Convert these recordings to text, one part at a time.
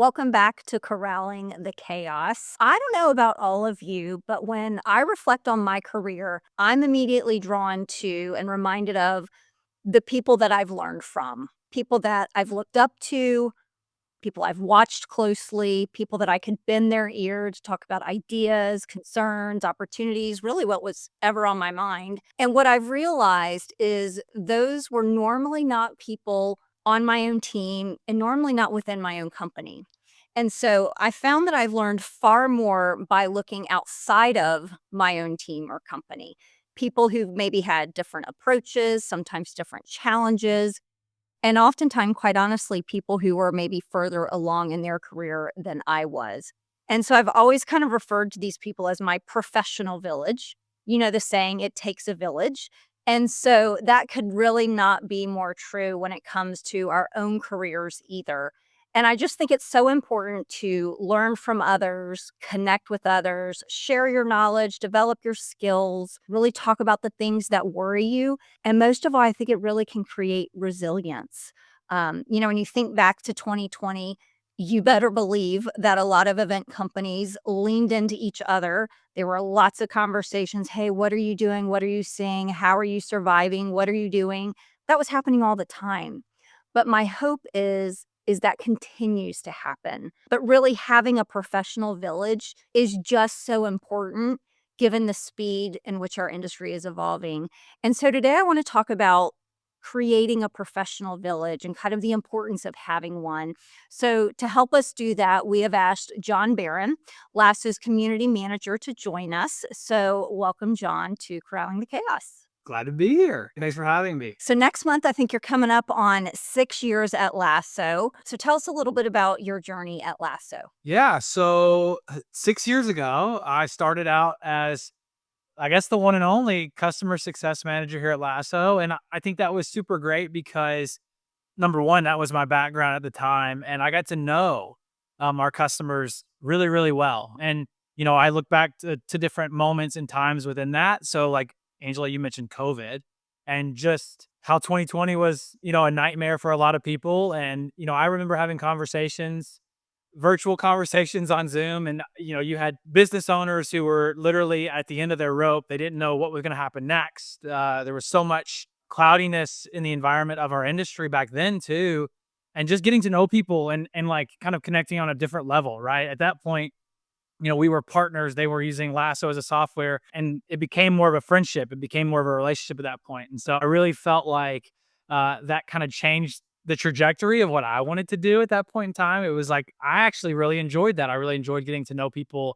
Welcome back to Corralling the Chaos. I don't know about all of you, but when I reflect on my career, I'm immediately drawn to and reminded of the people that I've learned from, people that I've looked up to, people I've watched closely, people that I could bend their ear to talk about ideas, concerns, opportunities, really what was ever on my mind. And what I've realized is those were normally not people on my own team and normally not within my own company. And so I found that I've learned far more by looking outside of my own team or company. People who've maybe had different approaches, sometimes different challenges, and oftentimes, quite honestly, people who were maybe further along in their career than I was. And so I've always kind of referred to these people as my professional village. You know, the saying, it takes a village. And so that could really not be more true when it comes to our own careers either. And I just think it's so important to learn from others, connect with others, share your knowledge, develop your skills, really talk about the things that worry you. And most of all, I think it really can create resilience. When you think back to 2020, you better believe that a lot of event companies leaned into each other. There were lots of conversations. Hey, what are you doing? What are you seeing? How are you surviving? What are you doing? That was happening all the time. But my hope is that continues to happen. But really having a professional village is just so important given the speed in which our industry is evolving. And so today I want to talk about creating a professional village and kind of the importance of having one. So to help us do that, we have asked John Barron, LASSO's community manager, to join us. So welcome, John, to Corralling the Chaos. Glad to be here. Thanks for having me. So next month, I think you're coming up on 6 years at LASSO. So tell us a little bit about your journey at LASSO. Yeah. So 6 years ago, I started out as, I guess, the one and only customer success manager here at Lasso. And I think that was super great because number one, that was my background at the time. And I got to know our customers really, really well. And, I look back to different moments and times within that. So like Angela, you mentioned COVID and just how 2020 was, a nightmare for a lot of people. And, I remember having conversations, virtual conversations on Zoom. And, you had business owners who were literally at the end of their rope. They didn't know what was going to happen next. There was so much cloudiness in the environment of our industry back then too. And just getting to know people and like kind of connecting on a different level, right? At that point, we were partners. They were using Lasso as a software and it became more of a friendship. It became more of a relationship at that point. And so I really felt like that kind of changed the trajectory of what I wanted to do at that point in time. It was like, I actually really enjoyed that. I really enjoyed getting to know people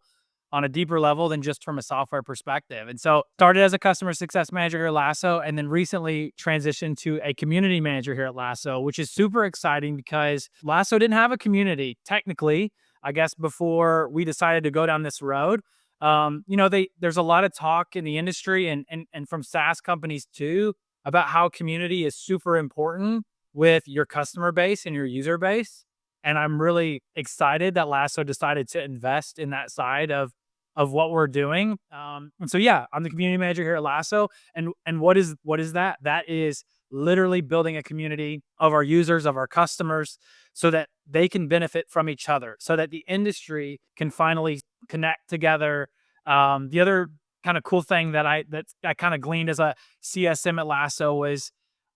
on a deeper level than just from a software perspective. And so started as a customer success manager here at Lasso and then recently transitioned to a community manager here at Lasso, which is super exciting because Lasso didn't have a community technically, I guess, before we decided to go down this road. There's a lot of talk in the industry and from SaaS companies too about how community is super important with your customer base and your user base. And I'm really excited that Lasso decided to invest in that side of what we're doing. And so yeah, I'm the community manager here at Lasso. And what is that? That is literally building a community of our users, of our customers, so that they can benefit from each other, so that the industry can finally connect together. The other kind of cool thing that I kind of gleaned as a CSM at Lasso was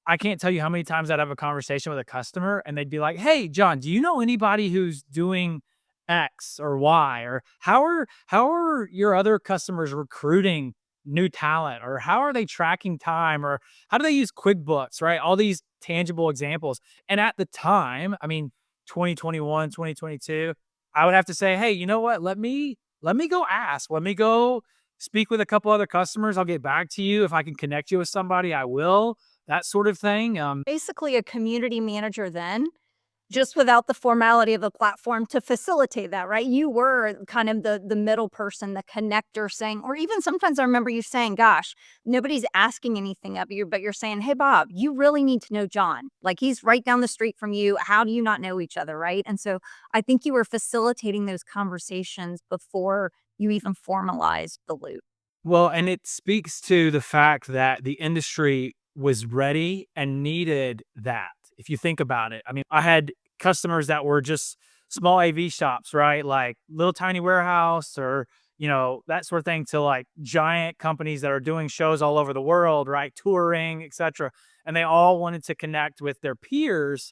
I can't tell you how many times I'd have a conversation with a customer and they'd be like, "Hey, John, do you know anybody who's doing X or Y? Or how are your other customers recruiting new talent? Or how are they tracking time? Or how do they use QuickBooks?" Right? All these tangible examples. And at the time, I mean, 2021, 2022, I would have to say, "Hey, you know what? Let me go ask. Let me go speak with a couple other customers. I'll get back to you. If I can connect you with somebody, I will." That sort of thing. Basically, a community manager then, just without the formality of a platform to facilitate that, right? You were kind of the middle person, the connector saying, or even sometimes I remember you saying, gosh, nobody's asking anything of you, but you're saying, hey, Bob, you really need to know John. Like he's right down the street from you. How do you not know each other, right? And so I think you were facilitating those conversations before you even formalized the loop. Well, and it speaks to the fact that the industry was ready and needed that. If you think about it, I mean, I had customers that were just small AV shops, right? Like little tiny warehouse or, that sort of thing to like giant companies that are doing shows all over the world, right? Touring, etc. And they all wanted to connect with their peers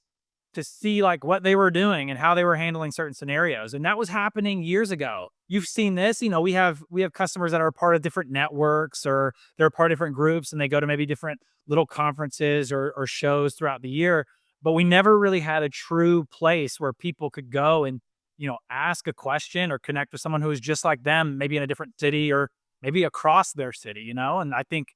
to see like what they were doing and how they were handling certain scenarios. And that was happening years ago. You've seen this, we have customers that are part of different networks or they're part of different groups and they go to maybe different little conferences or shows throughout the year. But we never really had a true place where people could go and, ask a question or connect with someone who is just like them, maybe in a different city or maybe across their city. And I think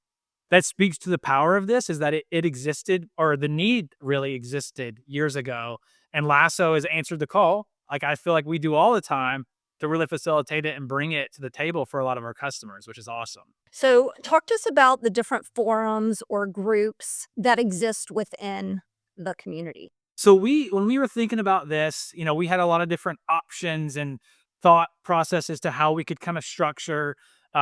that speaks to the power of this is that it existed or the need really existed years ago. And Lasso has answered the call. Like I feel like we do all the time to really facilitate it and bring it to the table for a lot of our customers, which is awesome. So, talk to us about the different forums or groups that exist within the community. So when we were thinking about this, we had a lot of different options and thought processes to how we could kind of structure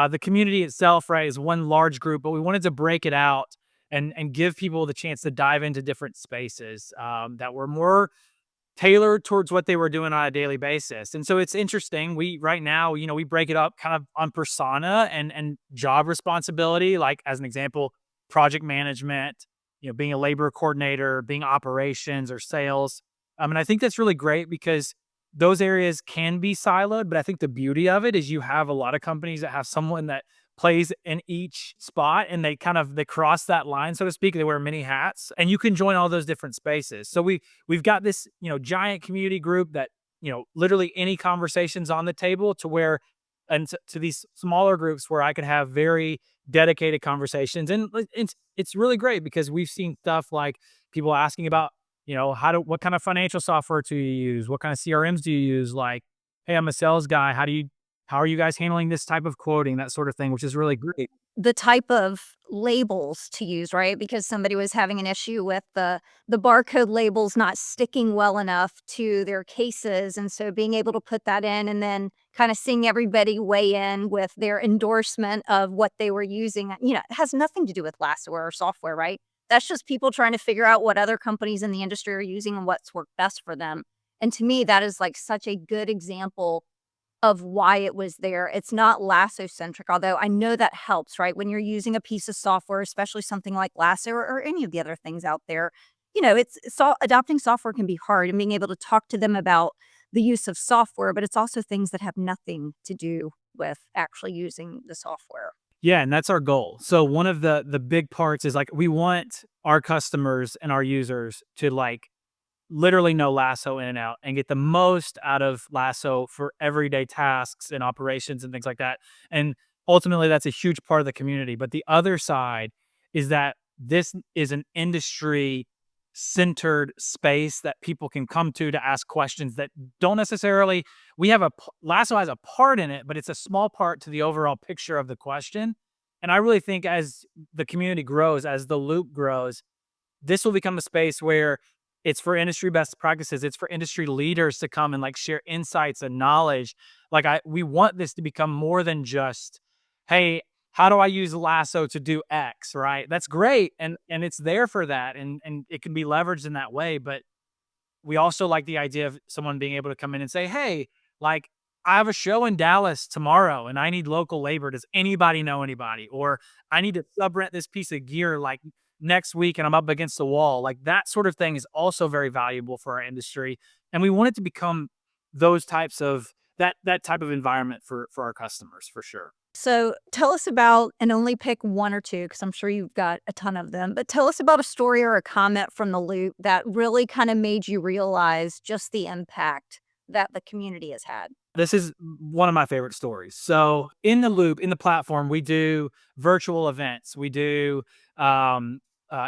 the community itself, right, is one large group, but we wanted to break it out and give people the chance to dive into different spaces that were more tailored towards what they were doing on a daily basis. And so it's interesting. We right now, we break it up kind of on persona and job responsibility, like as an example, project management, being a labor coordinator, being operations or sales. And I think that's really great because those areas can be siloed, but I think the beauty of it is you have a lot of companies that have someone that plays in each spot and they cross that line, so to speak. They wear many hats and you can join all those different spaces. So we've got this, giant community group that, literally any conversations on the table to where and to these smaller groups where I could have very dedicated conversations. And it's really great because we've seen stuff like people asking about, what kind of financial software do you use? What kind of CRMs do you use? Like, hey, I'm a sales guy. How are you guys handling this type of quoting? That sort of thing, which is really great. The type of labels to use, right? Because somebody was having an issue with the barcode labels not sticking well enough to their cases, and so being able to put that in and then kinda seeing everybody weigh in with their endorsement of what they were using, it has nothing to do with Lasso or software, right? That's just people trying to figure out what other companies in the industry are using and what's worked best for them, and to me, that is, like, such a good example of why it was there. It's not Lasso centric, although I know that helps, right? When you're using a piece of software, especially something like Lasso or any of the other things out there, adopting software can be hard and being able to talk to them about the use of software, but it's also things that have nothing to do with actually using the software. Yeah, and that's our goal. So one of the big parts is like we want our customers and our users to like literally know Lasso in and out and get the most out of Lasso for everyday tasks and operations and things like that. And ultimately, that's a huge part of the community. But the other side is that this is an industry centered space that people can come to ask questions that don't necessarily we have Lasso has a part in it, but it's a small part to the overall picture of the question. And I really think as the community grows, as the loop grows, this will become a space where it's for industry best practices. It's for industry leaders to come and like share insights and knowledge. We want this to become more than just, hey, how do I use Lasso to do X, right? That's great. And it's there for that. And it can be leveraged in that way. But we also like the idea of someone being able to come in and say, hey, like I have a show in Dallas tomorrow and I need local labor. Does anybody know anybody? Or I need to sub rent this piece of gear like next week and I'm up against the wall. Like that sort of thing is also very valuable for our industry. And we want it to become those types of that type of environment for our customers for sure. So tell us about, and only pick one or two, because I'm sure you've got a ton of them, but tell us about a story or a comment from the loop that really kind of made you realize just the impact that the community has had. This is one of my favorite stories. So in the loop, in the platform, we do virtual events. We do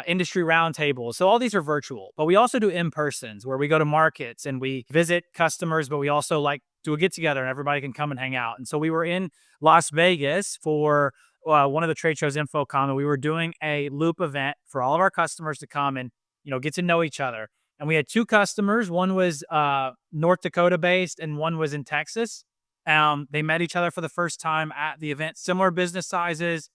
industry roundtables. So all these are virtual, but we also do in-persons where we go to markets and we visit customers, but we also like do a get together and everybody can come and hang out. And so we were in Las Vegas for one of the trade shows, InfoComm, and we were doing a loop event for all of our customers to come and, get to know each other. And we had two customers. One was North Dakota based and one was in Texas. They met each other for the first time at the event, similar business sizes.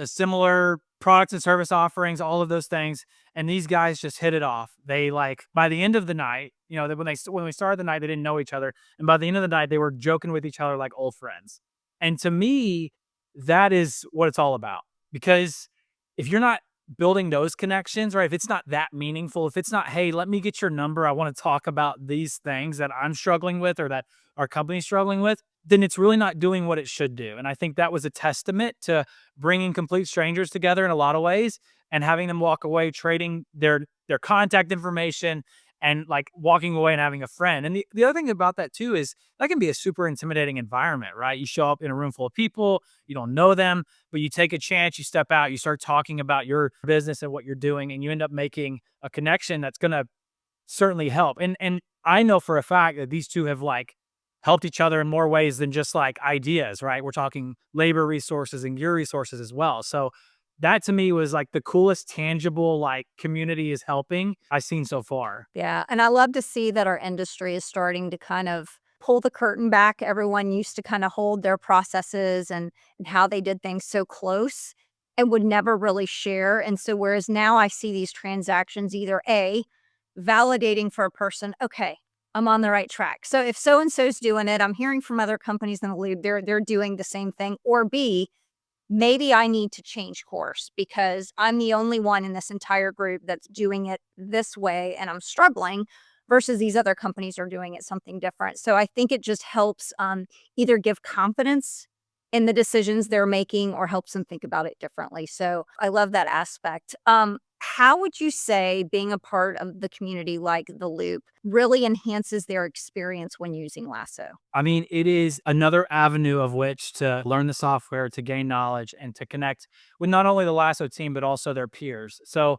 similar products and service offerings, all of those things. And these guys just hit it off. They like by the end of the night, when we started the night, they didn't know each other, and by the end of the night, they were joking with each other like old friends. And to me, that is what it's all about. Because if you're not building those connections, right? If it's not that meaningful, if it's not, hey, let me get your number, I want to talk about these things that I'm struggling with or that our company's struggling with, then it's really not doing what it should do. And I think that was a testament to bringing complete strangers together in a lot of ways and having them walk away trading their contact information and like walking away and having a friend. And the other thing about that too is that can be a super intimidating environment, right? You show up in a room full of people, you don't know them, but you take a chance, you step out, you start talking about your business and what you're doing, and you end up making a connection that's going to certainly help. And I know for a fact that these two have like helped each other in more ways than just like ideas, right? We're talking labor resources and gear resources as well. So that to me was like the coolest tangible like community is helping I've seen so far. Yeah, and I love to see that our industry is starting to kind of pull the curtain back. Everyone used to kind of hold their processes and how they did things so close and would never really share. And so whereas now I see these transactions either A, validating for a person, okay, I'm on the right track. So if so and so's doing it, I'm hearing from other companies in the loop, they're doing the same thing, or B, maybe I need to change course because I'm the only one in this entire group that's doing it this way and I'm struggling versus these other companies are doing it something different. So I think it just helps either give confidence in the decisions they're making or helps them think about it differently. So I love that aspect. How would you say being a part of the community like the Loop really enhances their experience when using Lasso? I mean, it is another avenue of which to learn the software, to gain knowledge, and to connect with not only the Lasso team, but also their peers. So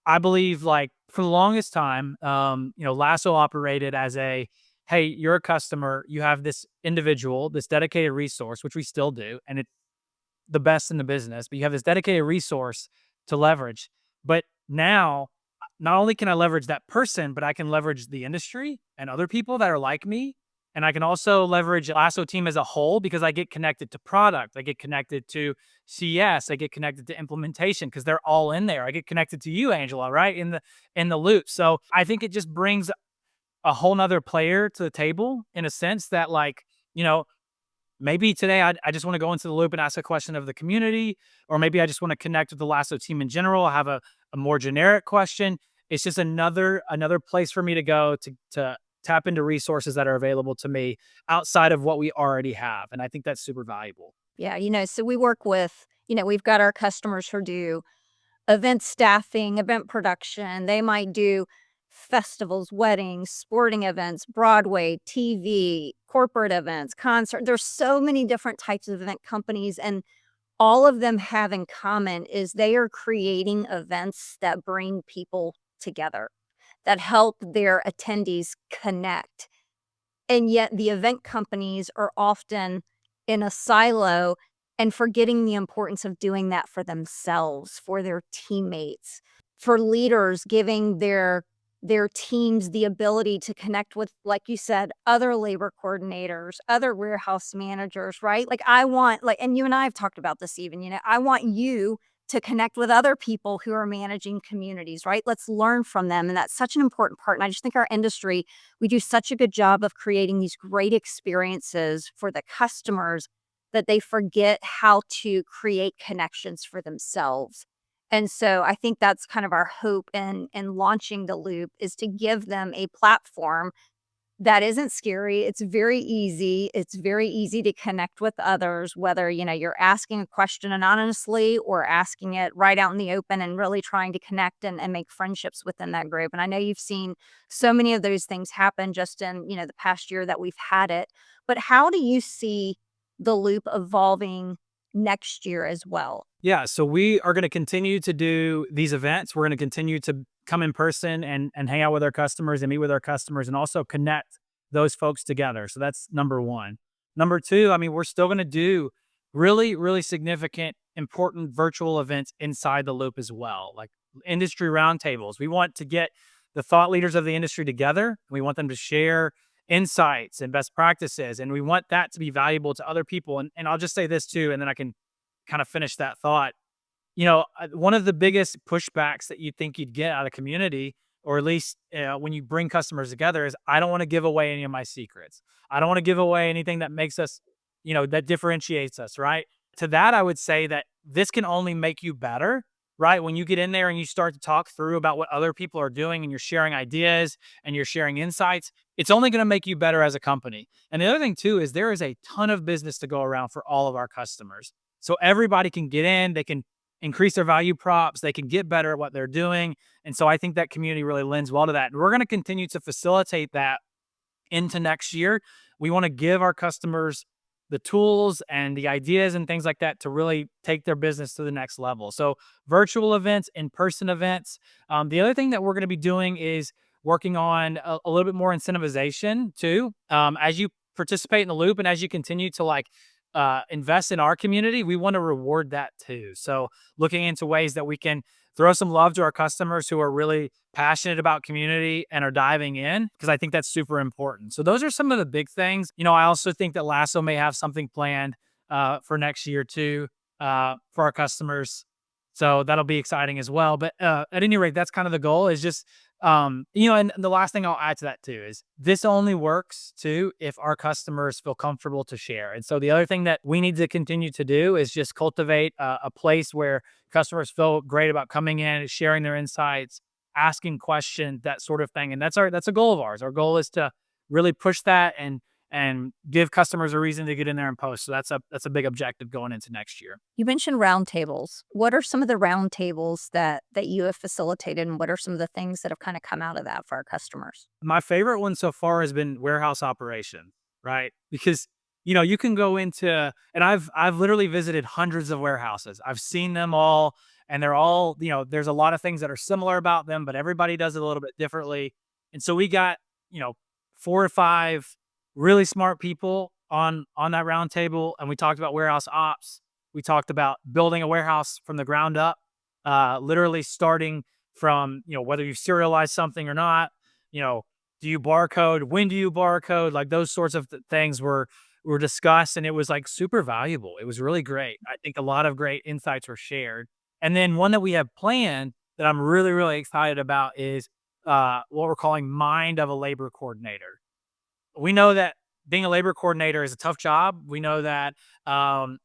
I believe like for the longest time, Lasso operated as a, hey, you're a customer, you have this individual, this dedicated resource, which we still do, and it's the best in the business, but you have this dedicated resource to leverage. But now, not only can I leverage that person, but I can leverage the industry and other people that are like me. And I can also leverage Lasso team as a whole because I get connected to product. I get connected to CS. I get connected to implementation because they're all in there. I get connected to you, Angela, right? In the loop. So I think it just brings a whole nother player to the table in a sense that like, maybe today I just want to go into the loop and ask a question of the community, or maybe I just want to connect with the Lasso team in general. I have a more generic question. It's just another place for me to go to tap into resources that are available to me outside of what we already have. And I think that's super valuable. Yeah, so we work with, we've got our customers who do event staffing, event production. They might do festivals, weddings, sporting events, Broadway, TV, corporate events, concert. There's so many different types of event companies, and all of them have in common is they are creating events that bring people together, that help their attendees connect. And yet the event companies are often in a silo and forgetting the importance of doing that for themselves, for their teammates, for leaders giving their teams the ability to connect with, like you said, other labor coordinators, other warehouse managers, right? Like I want, like, and you and I have talked about this even, I want you to connect with other people who are managing communities, right? Let's learn from them. And that's such an important part. And I just think our industry, we do such a good job of creating these great experiences for the customers that they forget how to create connections for themselves. And so I think that's kind of our hope in launching the Loop is to give them a platform that isn't scary. It's very easy. It's very easy to connect with others, whether, you're asking a question anonymously or asking it right out in the open and really trying to connect and make friendships within that group. And I know you've seen so many of those things happen just in, the past year that we've had it. But how do you see the Loop evolving next year as well? Yeah, so we are going to continue to do these events. We're going to continue to come in person and hang out with our customers and meet with our customers and also connect those folks together. So that's number one. Number two, I mean, we're still going to do really, really significant, important virtual events inside the loop as well, like industry roundtables. We want to get the thought leaders of the industry together. We want them to share insights and best practices. And we want that to be valuable to other people. And I'll just say this too, and then I can kind of finish that thought. one of the biggest pushbacks that you think you'd get out of community, or at least when you bring customers together, is I don't want to give away any of my secrets. I don't want to give away anything that makes us, that differentiates us, right? To that, I would say that this can only make you better, right? When you get in there and you start to talk through about what other people are doing and you're sharing ideas and you're sharing insights, it's only going to make you better as a company. And the other thing too is there is a ton of business to go around for all of our customers. So everybody can get in, they can increase their value props, they can get better at what they're doing. And so I think that community really lends well to that. And we're going to continue to facilitate that into next year. We want to give our customers the tools and the ideas and things like that to really take their business to the next level. So virtual events, in-person events. The other thing that we're going to be doing is working on a little bit more incentivization too. As you participate in the loop and as you continue to invest in our community, we want to reward that too. So looking into ways that we can throw some love to our customers who are really passionate about community and are diving in, because I think that's super important. So those are some of the big things. I also think that LASSO may have something planned for next year too, for our customers. So that'll be exciting as well. But at any rate, that's kind of the goal, is just, and the last thing I'll add to that too is this only works too if our customers feel comfortable to share. And so the other thing that we need to continue to do is just cultivate a place where customers feel great about coming in, sharing their insights, asking questions, that sort of thing. And that's a goal of ours. Our goal is to really push that and give customers a reason to get in there and post. So that's a big objective going into next year. You mentioned roundtables. What are some of the roundtables that you have facilitated, and what are some of the things that have kind of come out of that for our customers? My favorite one so far has been warehouse operation, right? Because you can go into, and I've literally visited hundreds of warehouses. I've seen them all, and they're all, there's a lot of things that are similar about them, but everybody does it a little bit differently. And so we got, 4 or 5 really smart people on that round table, and we talked about warehouse ops. We talked about building a warehouse from the ground up, literally starting from, whether you serialize something or not, do you barcode? When do you barcode? Like those sorts of things were discussed, and it was like super valuable. It was really great. I think a lot of great insights were shared. And then one that we have planned that I'm really, really excited about is what we're calling Mind of a Labor Coordinator. We know that being a labor coordinator is a tough job. We know that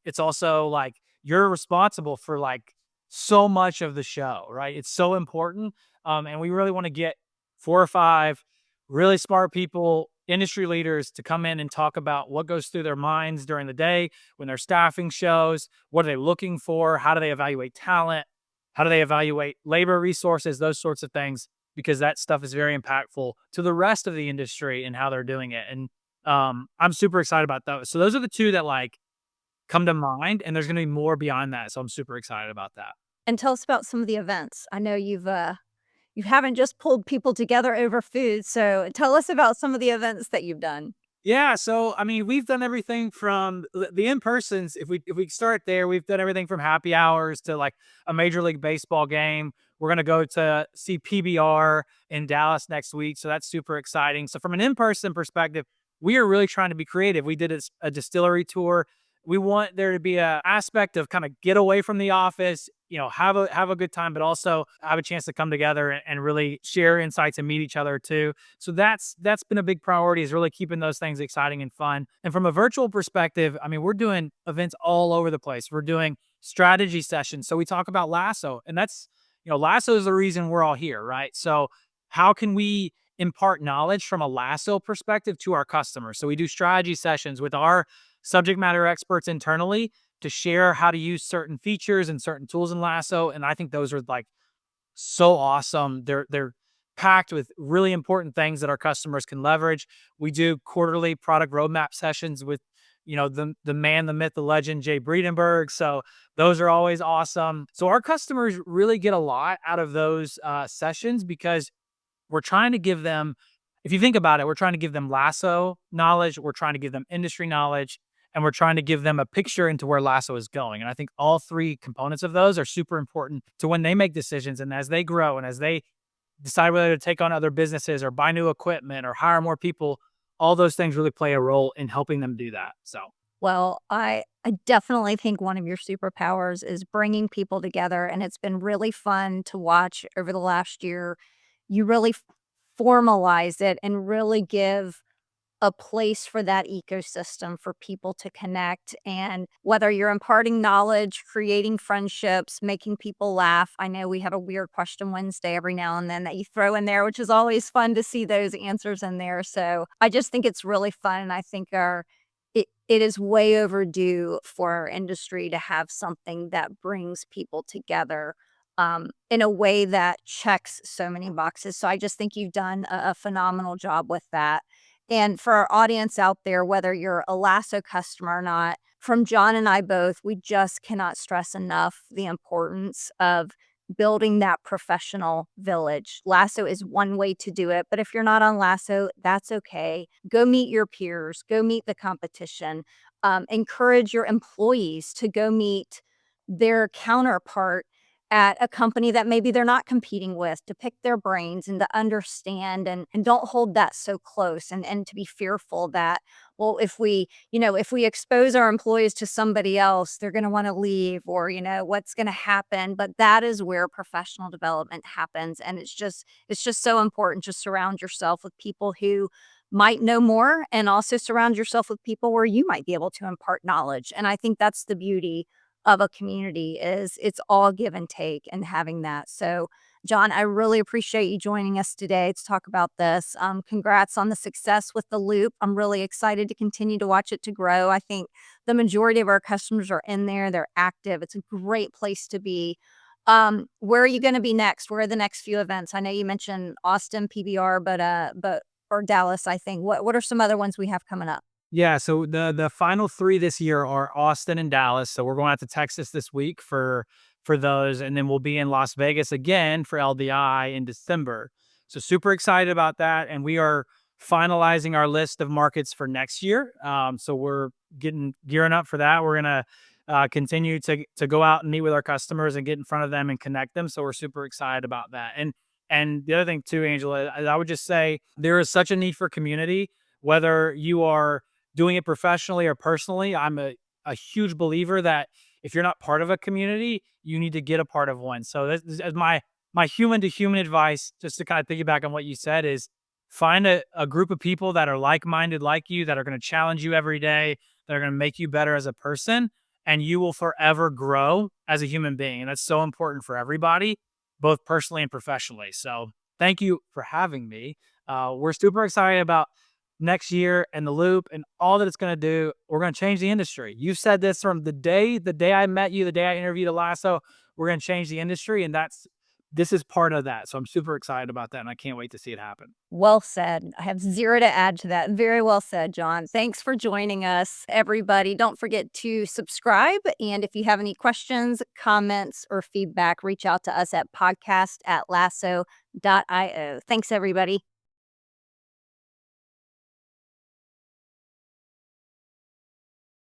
it's also like you're responsible for like so much of the show, right? It's so important. And we really want to get 4 or 5 really smart people, industry leaders, to come in and talk about what goes through their minds during the day when they're staffing shows. What are they looking for? How do they evaluate talent? How do they evaluate labor resources? Those sorts of things, because that stuff is very impactful to the rest of the industry and how they're doing it. And I'm super excited about those. So those are the 2 that come to mind, and there's going to be more beyond that. So I'm super excited about that. And tell us about some of the events. I know you haven't just pulled people together over food, so tell us about some of the events that you've done. Yeah, so I mean, we've done everything from the in-persons. If we start there, we've done everything from happy hours to like a Major League Baseball game. We're gonna go to see PBR in Dallas next week, so that's super exciting. So from an in-person perspective, we are really trying to be creative. We did a distillery tour. We want there to be a aspect of kind of get away from the office, have a good time, but also have a chance to come together and really share insights and meet each other too. So that's been a big priority, is really keeping those things exciting and fun. And from a virtual perspective, I mean, we're doing events all over the place. We're doing strategy sessions. So we talk about LASSO, and that's, LASSO is the reason we're all here, right? So how can we impart knowledge from a LASSO perspective to our customers? So we do strategy sessions with our subject matter experts internally to share how to use certain features and certain tools in LASSO. And I think those are like so awesome. They're packed with really important things that our customers can leverage. We do quarterly product roadmap sessions with, the man, the myth, the legend, Jay Breedenberg. So those are always awesome. So our customers really get a lot out of those sessions, because we're trying to give them, if you think about it, we're trying to give them LASSO knowledge, we're trying to give them industry knowledge, and we're trying to give them a picture into where LASSO is going. And I think all 3 components of those are super important to when they make decisions, and as they grow and as they decide whether to take on other businesses or buy new equipment or hire more people. All those things really play a role in helping them do that. So Well, I definitely think one of your superpowers is bringing people together, and it's been really fun to watch over the last year. You really formalize it and really give a place for that ecosystem for people to connect. And whether you're imparting knowledge, creating friendships, making people laugh. I know we have a weird question Wednesday every now and then that you throw in there, which is always fun to see those answers in there. So I just think it's really fun. And I think it is way overdue for our industry to have something that brings people together in a way that checks so many boxes. So I just think you've done a phenomenal job with that. And for our audience out there, whether you're a Lasso customer or not, from John and I both, we just cannot stress enough the importance of building that professional village. Lasso is one way to do it, but if you're not on Lasso, that's okay. Go meet your peers, go meet the competition, encourage your employees to go meet their counterpart at a company that maybe they're not competing with, to pick their brains and to understand, and don't hold that so close, and to be fearful that, well, if we, if we expose our employees to somebody else, they're going to want to leave, or what's going to happen. But that is where professional development happens, and it's just so important to surround yourself with people who might know more, and also surround yourself with people where you might be able to impart knowledge. And I think that's the beauty of a community, is it's all give and take and having that. So, John, I really appreciate you joining us today to talk about this. Congrats on the success with the loop. I'm really excited to continue to watch it to grow. I think the majority of our customers are in there. They're active. It's a great place to be. Where are you going to be next? Where are the next few events? I know you mentioned Austin PBR, but or Dallas, I think. What are some other ones we have coming up? Yeah, so the final 3 this year are Austin and Dallas, so we're going out to Texas this week for those, and then we'll be in Las Vegas again for LDI in December. So super excited about that, and we are finalizing our list of markets for next year. So we're gearing up for that. We're gonna continue to go out and meet with our customers and get in front of them and connect them. So we're super excited about that. And the other thing too, Angela, I would just say there is such a need for community, whether you are doing it professionally or personally. I'm a huge believer that if you're not part of a community, you need to get a part of one. So this is my human to human advice, just to kind of piggyback on what you said, is find a group of people that are like-minded like you, that are going to challenge you every day, that are going to make you better as a person, and you will forever grow as a human being. And that's so important for everybody, both personally and professionally. So thank you for having me. We're super excited about next year and the loop and all that it's going to do. We're going to change the industry. You said this from the day I met you, the day I interviewed at Lasso. We're going to change the industry, and this is part of that. So I'm super excited about that, and I can't wait to see it happen. Well said. I have zero to add to that. Very well said, John. Thanks for joining us, everybody. Don't forget to subscribe. And if you have any questions, comments, or feedback, reach out to us at podcast@lasso.io. Thanks, everybody.